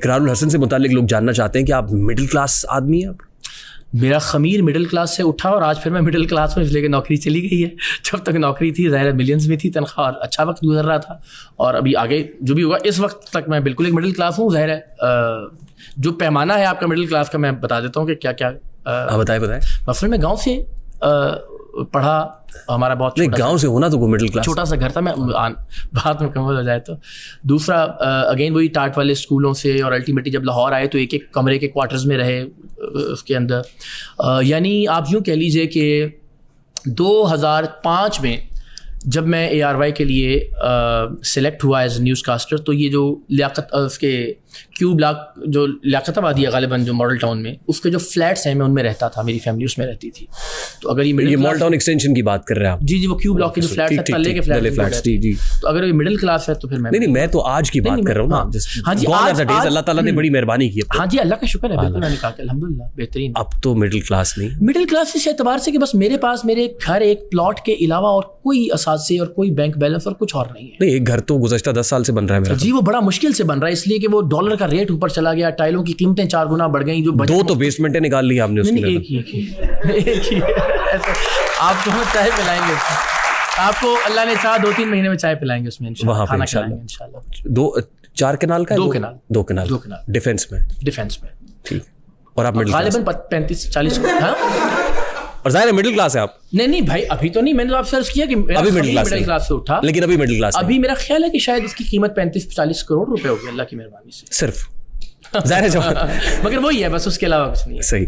اقرار الحسن سے متعلق لوگ جاننا چاہتے ہیں کہ آپ مڈل کلاس آدمی ہیں. میرا خمیر مڈل کلاس سے اٹھا اور آج پھر میں مڈل کلاس میں اس لیے کہ نوکری چلی گئی ہے. جب تک نوکری تھی ظاہر ملینز میں تھی تنخواہ اور اچھا وقت گزر رہا تھا, اور ابھی آگے جو بھی ہوگا اس وقت تک میں بالکل ایک مڈل کلاس ہوں. ظاہر ہے جو پیمانہ ہے آپ کا مڈل کلاس کا میں بتا دیتا ہوں کہ کیا کیا. بتائیں. مثلاً میں گاؤں سے پڑھا, ہمارا بہت گاؤں سے ہونا تو کوئی مڈل کلاس چھوٹا سا گھر تھا, میں بات مکمل ہو جائے تو. دوسرا اگین وہی ٹاٹ والے اسکولوں سے, اور الٹیمیٹلی جب لاہور آئے تو ایک ایک کمرے کے کوارٹرز میں رہے اس کے اندر. یعنی آپ یوں کہہ لیجیے کہ 2005 میں جب میں ARY کے لیے سلیکٹ ہوا ایز نیوز کاسٹر, تو یہ جو لیاقت اس کے کیو بلاک جو لیاقت آبادی ہے غالباً جو ماڈل ٹاؤن میں, اس کے جو فلیٹس ہیں میں ان میں رہتا تھا, میری فیملی اس میں رہتی تھی. تو اگر یہ ماڈل ٹاؤن ایکسٹینشن کی بات کر رہے ہیں آپ؟ جی وہ کیو بلاک کے جو فلیٹس ہیں, تلے کے فلیٹس, جی. تو اگر یہ مڈل کلاس ہے تو پھر نہیں میں تو آج کی بات کر رہا ہوں. ہاں جی, اللہ تعالیٰ نے بڑی مہربانی کی. ہاں جی اللہ کا شکر ہے, بالکل میں نے کہا کہ الحمدللہ بہترین. اب تو مڈل کلاس نہیں, مڈل کلاس اس اعتبار سے کہ بس میرے پاس میرے گھر ایک پلاٹ کے علاوہ اور کوئی اثاثے اور کوئی بینک بیلنس اور کچھ اور نہیں ہے. نہیں ایک گھر تو گزشتہ 10 سال سے بن رہا ہے میرا. جی وہ بڑا مشکل سے بن رہا ہے, اس لیے کہ وہ ڈالر کا ریٹ اوپر چلا گیا, ٹائلوں کی قیمتیں 4 گنا بڑھ گئیں. جو 2 تو بیسمنٹیں نکال لی آپ نے. ایک ہی آپ کو چائے پلائیں گے, آپ کو اللہ نے چاہا 2-3 مہینے میں چائے پلائیں گے اس میں کھانا کھلائیں گے انشاءاللہ. 4 کنال کا 2 کنال ڈیفینس میں ٹھیک. اور آپ غالباً 35-40 اور ظاہر ہے مڈل کلاس ہے آپ. نہیں بھائی ابھی تو نہیں, میں نے آپ سے عرض کیا کہ ابھی مڈل کلاس سے اٹھا, لیکن ابھی مڈل کلاس. ابھی میرا خیال ہے کہ شاید اس کی قیمت 35-40 کروڑ روپے ہوگی اللہ کی مہربانی سے صرف. ظاہر ہے مگر وہی ہے بس, اس کے علاوہ کچھ نہیں ہے. صحیح.